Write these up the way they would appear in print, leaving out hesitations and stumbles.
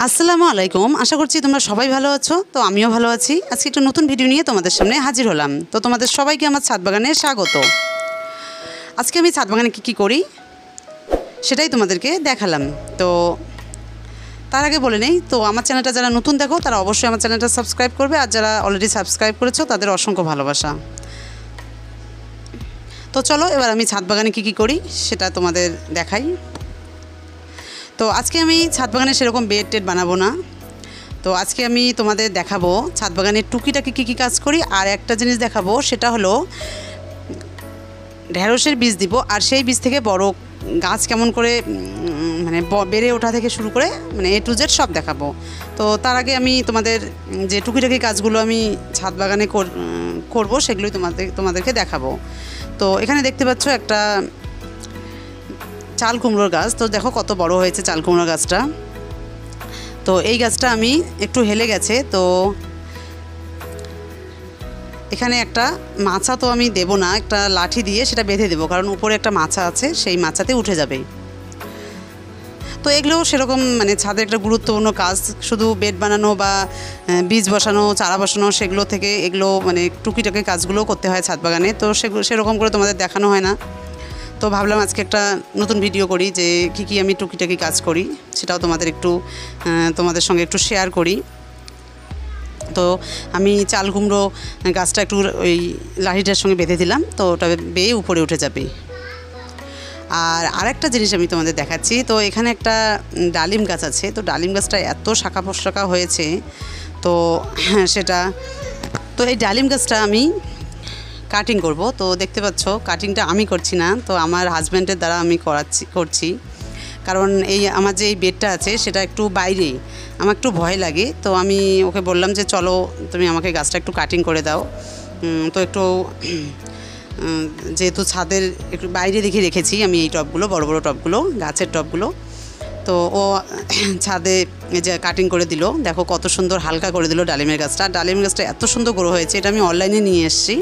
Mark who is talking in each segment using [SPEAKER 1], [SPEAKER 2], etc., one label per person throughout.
[SPEAKER 1] আসসালামু আলাইকুম। আশা করছি তোমরা সবাই ভালো আছো। তো আমিও ভালো আছি। আজকে একটা নতুন ভিডিও নিয়ে তোমাদের সামনে হাজির হলাম। তো তোমাদের সবাইকে আমার ছাদ বাগানে স্বাগত। আজকে আমি ছাদ বাগানে কী করি সেটাই তোমাদেরকে দেখালাম। তো তার আগে বলে নেই, তো আমার চ্যানেলটা যারা নতুন দেখো তারা অবশ্যই আমার চ্যানেলটা সাবস্ক্রাইব করবে, আর যারা অলরেডি সাবস্ক্রাইব করেছো তাদের অসংখ্য ভালোবাসা। তো চলো এবার আমি ছাদ বাগানে কী করি সেটা তোমাদের দেখাই। তো আজকে আমি ছাদ বাগানে সেরকম বেড টেড বানাবো না। তো আজকে আমি তোমাদের দেখাবো ছাদ বাগানের টুকিটাকি কী কাজ করি। আর একটা জিনিস দেখাবো, সেটা হলো ঢেঁড়সের বীজ দিব, আর সেই বীজ থেকে বড় গাছ কেমন করে মানে বেড়ে ওঠা থেকে শুরু করে মানে A to Z সব দেখাবো। তো তার আগে আমি তোমাদের যে টুকিটাকি কাজগুলো আমি ছাদ বাগানে করবো সেগুলোই তোমাদেরকে দেখাবো। তো এখানে দেখতে পাচ্ছ একটা চাল কুমড়োর গাছ। তো দেখো কত বড় হয়েছে চাল কুমড়োর গাছটা। তো এই গাছটা আমি একটু হেলে গেছে, তো এখানে একটা মাচা তো আমি দেব না, একটা লাঠি দিয়ে সেটা বেঁধে দেবো, কারণ উপরে একটা মাচা আছে, সেই মাচাতে উঠে যাবে। তো এগুলোও সেরকম মানে ছাদের একটা গুরুত্বপূর্ণ কাজ। শুধু বেড বানানো বা বীজ বসানো, চারা বসানো সেগুলো থেকে এগুলো মানে টুকিটাকি কাজগুলোও করতে হয় ছাদ বাগানে। তো সেরকম করে তোমাদের দেখানো হয় না। তো ভাবলাম আজকে একটা নতুন ভিডিও করি, যে কী আমি টুকিটাকি কাজ করি সেটাও তোমাদের সঙ্গে একটু শেয়ার করি। তো আমি চাল কুমড়ো গাছটা একটু ওই লাঠিটার সঙ্গে বেঁধে দিলাম, তো ওটা বেয়ে উপরে উঠে যাবে। আর আরেকটা জিনিস আমি তোমাদের দেখাচ্ছি। তো এখানে একটা ডালিম গাছ আছে। তো ডালিম গাছটা এত শাখা পোশাখা হয়েছে, তো তো এই ডালিম গাছটা আমি কাটিং করব। তো দেখতে পাচ্ছ কাটিংটা আমি করছি না, তো আমার হাজব্যান্ডের দ্বারা আমি করছি। কারণ আমার যে এই বেডটা আছে সেটা একটু বাইরে, আমার একটু ভয় লাগে। তো আমি ওকে বললাম যে চলো তুমি আমাকে গাছটা একটু কাটিং করে দাও। তো একটু যেহেতু ছাদের একটু বাইরে দেখে রেখেছি আমি এই টবগুলো, বড় বড় টবগুলো, গাছের টবগুলো। তো ও ছাদে যে কাটিং করে দিল, দেখো কত সুন্দর হালকা করে দিল ডালিমের গাছটা। ডালিমের গাছটা এত সুন্দর গ্রো হয়েছে, এটা আমি অনলাইনে নিয়ে এসেছি,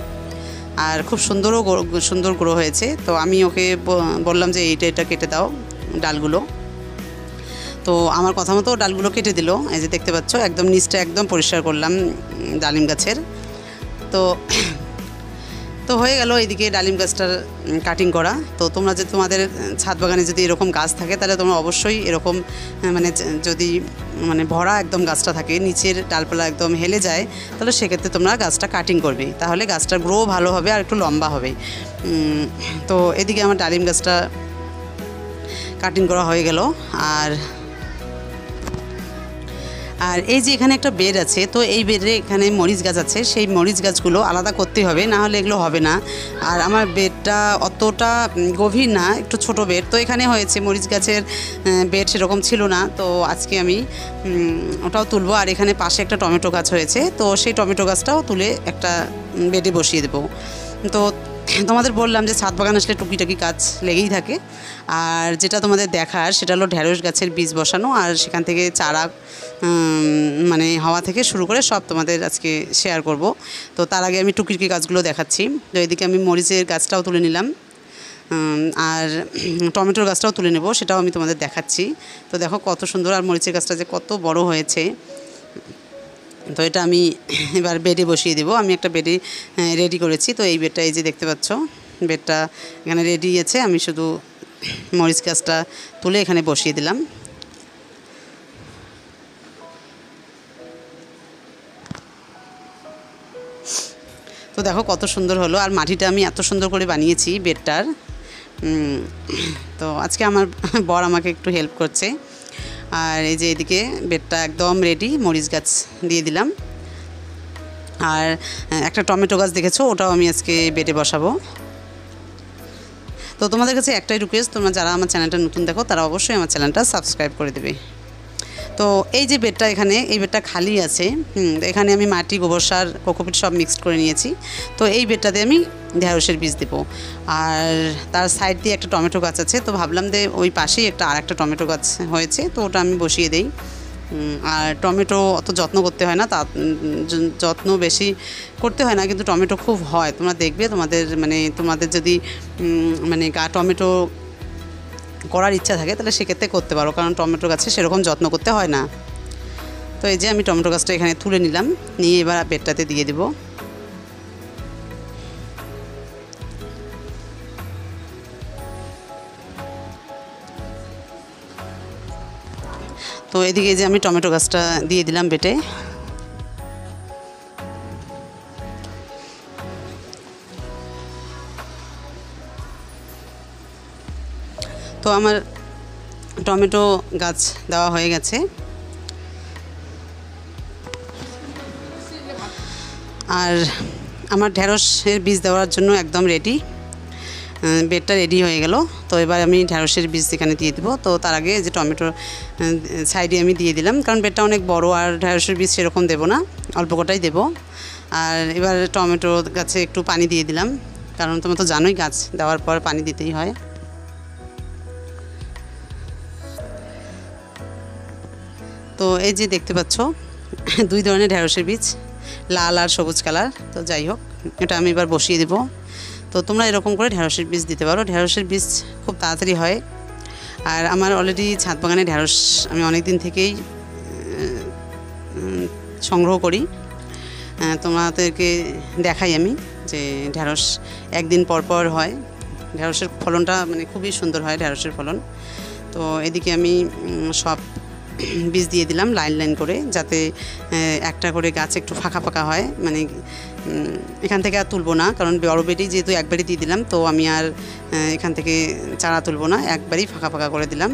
[SPEAKER 1] আর খুব সুন্দর গ্রো হয়েছে। তো আমি ওকে বললাম যে এটা কেটে দাও ডালগুলো। তো আমার কথা মতো ডালগুলো কেটে দিল। এই যে দেখতে পাচ্ছ একদম নিচটা একদম পরিষ্কার করলাম ডালিম গাছের। তো হয়ে গেল এইদিকে ডালিম গাছটার কাটিং করা। তো তোমাদের ছাদ বাগানে যদি এরকম গাছ থাকে তাহলে তোমরা অবশ্যই এরকম মানে যদি মানে ভরা একদম গাছটা থাকে, নিচের ডালপালা একদম হেলে যায়, তাহলে সেক্ষেত্রে তোমরা গাছটা কাটিং করবে, তাহলে গাছটার গ্রো ভালো হবে আর একটু লম্বা হবে। তো এদিকে আমার ডালিম গাছটা কাটিং করা হয়ে গেল। আর এই যে এখানে একটা বেড আছে, তো এই বেডে এখানে মরিচ গাছ আছে, সেই মরিচ গাছগুলো আলাদা করতে হবে, না হলে এগুলো হবে না। আর আমার বেডটা অতটা গভীর না, একটু ছোট বেড। তো এখানে হয়েছে মরিচ গাছের বেড সেরকম ছিল না, তো আজকে আমি ওটাও তুলবো। আর এখানে পাশে একটা টমেটো গাছ হয়েছে, তো সেই টমেটো গাছটাও তুলে একটা বেডে বসিয়ে দেবো। তো তোমাদের বললাম যে ছাদ বাগান আসলে টুকিটাকি কাজ লেগেই থাকে। আর যেটা তোমাদের দেখার সেটা হলো ঢেঁড়স গাছের বীজ বসানো, আর সেখান থেকে চারা মানে হওয়া থেকে শুরু করে সব তোমাদের আজকে শেয়ার করব। তো তার আগে আমি টুকিটাকি গাছগুলো দেখাচ্ছি। তো এদিকে আমি মরিচের গাছটাও তুলে নিলাম, আর টমেটোর গাছটাও তুলে নেব, সেটাও আমি তোমাদের দেখাচ্ছি। তো দেখো কত সুন্দর, আর মরিচের গাছটা যে কত বড় হয়েছে। তো এটা আমি এবার বেডে বসিয়ে দেবো। আমি একটা বেডে রেডি করেছি। তো এই বেডটা এই যে দেখতে পাচ্ছ, বেডটা এখানে রেডি আছে। আমি শুধু মরিচ গাছটা তুলে এখানে বসিয়ে দিলাম। তো দেখো কত সুন্দর হলো, আর মাটিটা আমি এত সুন্দর করে বানিয়েছি বেডটার। তো আজকে আমার বর আমাকে একটু হেল্প করছে। আর এই যে এদিকে বেডটা একদম রেডি, মরিচ গাছ দিয়ে দিলাম। আর একটা টমেটো গাছ দেখেছো, ওটাও আমি আজকে বেডে বসাবো। তো তোমাদের কাছে একটাই রিকোয়েস্ট, তোমরা যারা আমার চ্যানেলটা নতুন দেখো তারা অবশ্যই আমার চ্যানেলটা সাবস্ক্রাইব করে দেবে। তো এই যে বেডটা, এই বেডটা খালি আছে। এখানে আমি মাটি, গোবর সার, কোকোপিট সব মিক্সড করে নিয়েছি। তো এই বেডটাতে আমি ঢেঁড়সের বীজ দেবো। আর তার সাইড দিয়ে একটা টমেটো গাছ আছে, তো ভাবলাম যে ওই পাশেই আরেকটা টমেটো গাছ হয়েছে, তো ওটা আমি বসিয়ে দেই। আর টমেটো অত যত্ন করতে হয় না, যত্ন বেশি করতে হয় না, কিন্তু টমেটো খুব হয়। তোমরা দেখবে তোমাদের যদি মানে টমেটো করার ইচ্ছা থাকে তাহলে সেক্ষেত্রে করতে পারো, কারণ টমেটো গাছে সেরকম যত্ন করতে হয় না। তো এই যে আমি টমেটো গাছটা এখানে তুলে নিলাম, নিয়ে এবার বেডটাতে দিয়ে দেব। তো এদিকে যে আমি টমেটো গাছটা দিয়ে দিলাম বেটে। তো আমার টমেটো গাছ দেওয়া হয়ে গেছে। আর আমার ঢেঁড়সের বীজ দেওয়ার জন্য একদম রেডি, বেডটা রেডি হয়ে গেল। তো এবার আমি ঢেঁড়সের বীজ এখানে দিয়ে দেবো। তো তার আগে যে টমেটোর সাইডে আমি দিয়ে দিলাম, কারণ বেডটা অনেক বড় আর ঢেঁড়সের বীজ সেরকম দেবো না, অল্প কটাই দেবো। আর এবার টমেটো গাছে একটু পানি দিয়ে দিলাম, কারণ তোমরা তো জানোই গাছ দেওয়ার পর পানি দিতেই হয়। তো এই যে দেখতে পাচ্ছ 2 ধরনের ঢেঁড়সের বীজ, লাল আর সবুজ কালার। তো যাই হোক, এটা আমি এবার বসিয়ে দেব। তো তোমরা এরকম করে ঢেঁড়সের বীজ দিতে পারো, ঢেঁড়সের বীজ খুব তাড়াতাড়ি হয়। আর আমার অলরেডি ছাদ বাগানে ঢেঁড়স আমি অনেক দিন থেকেই সংগ্রহ করি, তোমাদেরকে দেখাই আমি যে ঢেঁড়স একদিন পর পর হয়। ঢেঁড়সের ফলনটা মানে খুবই সুন্দর হয় ঢেঁড়সের ফলন। তো এদিকে আমি সব বীজ দিয়ে দিলাম লাইন লাইন করে, যাতে একটা করে গাছ একটু ফাঁকা ফাঁকা হয়। মানে এখান থেকে আর তুলবো না, কারণ বড় বেডেই যেহেতু একবারই দিয়ে দিলাম, তো আমি আর এখান থেকে চারা তুলবো না, একবারই ফাঁকা ফাঁকা করে দিলাম।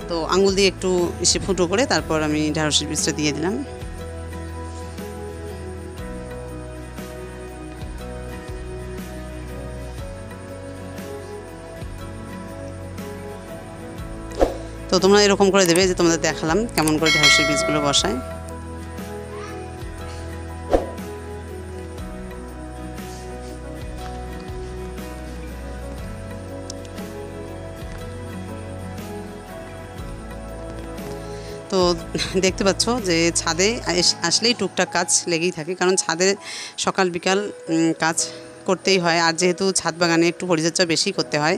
[SPEAKER 1] তো আঙুল দিয়ে একটু এসে ফুটো করে তারপর আমি ঢেঁড়সের বীজটা দিয়ে দিলাম। তো তোমরা এরকম করে দেবে, যে তোমাদের দেখালাম কেমন করে ঢেঁড়সের বীজগুলো বসায়। তো দেখতে পাচ্ছ যে ছাদে আসলেই টুকটাক কাজ লেগেই থাকে, কারণ ছাদে সকাল বিকাল কাজ করতেই হয়। আর যেহেতু ছাদ বাগানে একটু পরিচর্যা বেশি করতে হয়,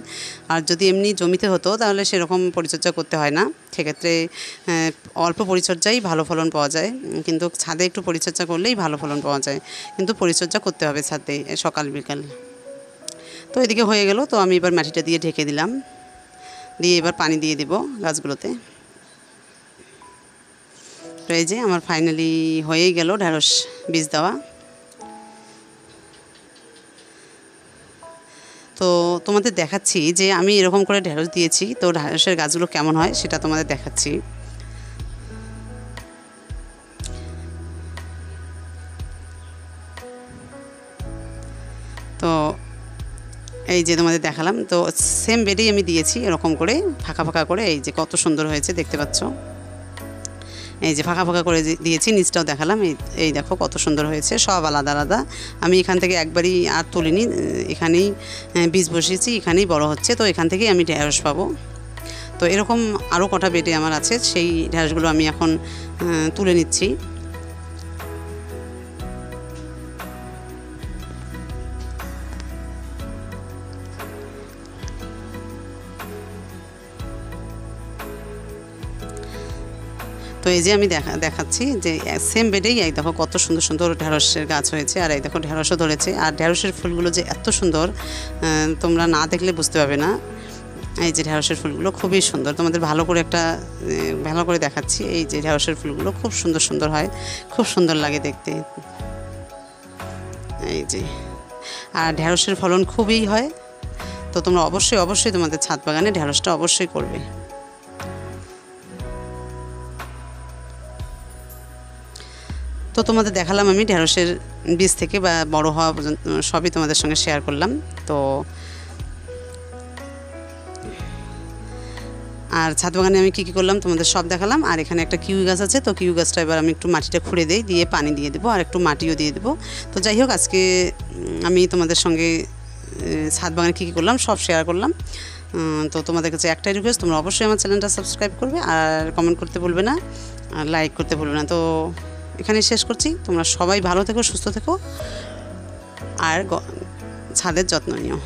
[SPEAKER 1] আর যদি এমনি জমিতে হতো তাহলে সেরকম পরিচর্যা করতে হয় না, সেক্ষেত্রে অল্প পরিচর্যাই ভালো ফলন পাওয়া যায়। কিন্তু ছাদে একটু পরিচর্যা করলেই ভালো ফলন পাওয়া যায়, কিন্তু পরিচর্যা করতে হবে ছাদে সকাল বিকাল। তো এদিকে হয়ে গেল। তো আমি এবার মাটিটা দিয়ে ঢেকে দিলাম, দিয়ে এবার পানি দিয়ে দেব গাছগুলোতে। তো এই যে আমার ফাইনালি হয়েই গেল ঢেঁড়স বীজ দেওয়া। তো তোমাদের দেখাচ্ছি যে আমি এরকম করে ঢেঁড়স দিয়েছি, তো ঢেঁড়সের গাছগুলো কেমন হয় সেটা তোমাদের দেখাচ্ছি। তো এই যে তোমাদের দেখালাম, তো সেম বেডেই আমি দিয়েছি এরকম করে ফাঁকা ফাঁকা করে। এই যে কত সুন্দর হয়েছে দেখতে পাচ্ছ, এই যে ফাঁকা ফাঁকা করে দিয়েছি, নিচটাও দেখালাম। এই দেখো কত সুন্দর হয়েছে, সব আলাদা আলাদা। আমি এখান থেকে একবারই আর তুলিনি, এখানেই বীজ বসিয়েছি, এখানেই বড় হচ্ছে। তো এখান থেকেই আমি ঢেঁড়স পাবো। তো এরকম আরও কটা বেডে আমার আছে, সেই ঢেঁড়সগুলো আমি এখন তুলে নিচ্ছি। তো এই যে আমি দেখাচ্ছি যে সেম বেডেই এই দেখো কত সুন্দর সুন্দর ঢেঁড়সের গাছ হয়েছে। আর এই দেখো ঢেঁড়সও ধরেছে। আর ঢেঁড়সের ফুলগুলো যে এত সুন্দর, তোমরা না দেখলে বুঝতে পারবে না। এই যে ঢেঁড়সের ফুলগুলো খুবই সুন্দর, তোমাদের ভালো করে দেখাচ্ছি। এই যে ঢেঁড়সের ফুলগুলো খুব সুন্দর সুন্দর হয়, খুব সুন্দর লাগে দেখতে। এই যে, আর ঢেঁড়সের ফলন খুবই হয়। তো তোমরা অবশ্যই তোমাদের ছাদ বাগানে ঢেঁড়সটা অবশ্যই করবে। তো তোমাদের দেখালাম আমি ঢেঁড়সের বীজ থেকে বা বড় হওয়া পর্যন্ত সবই তোমাদের সঙ্গে শেয়ার করলাম। তো আর ছাদ বাগানে আমি কী করলাম তোমাদের সব দেখালাম। আর এখানে একটা কিউই গাছ আছে, তো কিউই গাছটা এবার আমি একটু মাটিটা খুঁড়ে দিই, দিয়ে পানি দিয়ে দেবো আর একটু মাটিও দিয়ে দেবো। তো যাই হোক, আজকে আমি তোমাদের সঙ্গে ছাদ বাগানে কী করলাম সব শেয়ার করলাম। তো তোমাদের কাছে একটাই রিকোয়েস্ট, তোমরা অবশ্যই আমার চ্যানেলটা সাবস্ক্রাইব করবে আর কমেন্ট করতে ভুলবে না, আর লাইক করতে ভুলবে না। তো এখানে শেষ করছি। তোমরা সবাই ভালো থেকো, সুস্থ থেকো, আর ছাদের যত্ন নিও।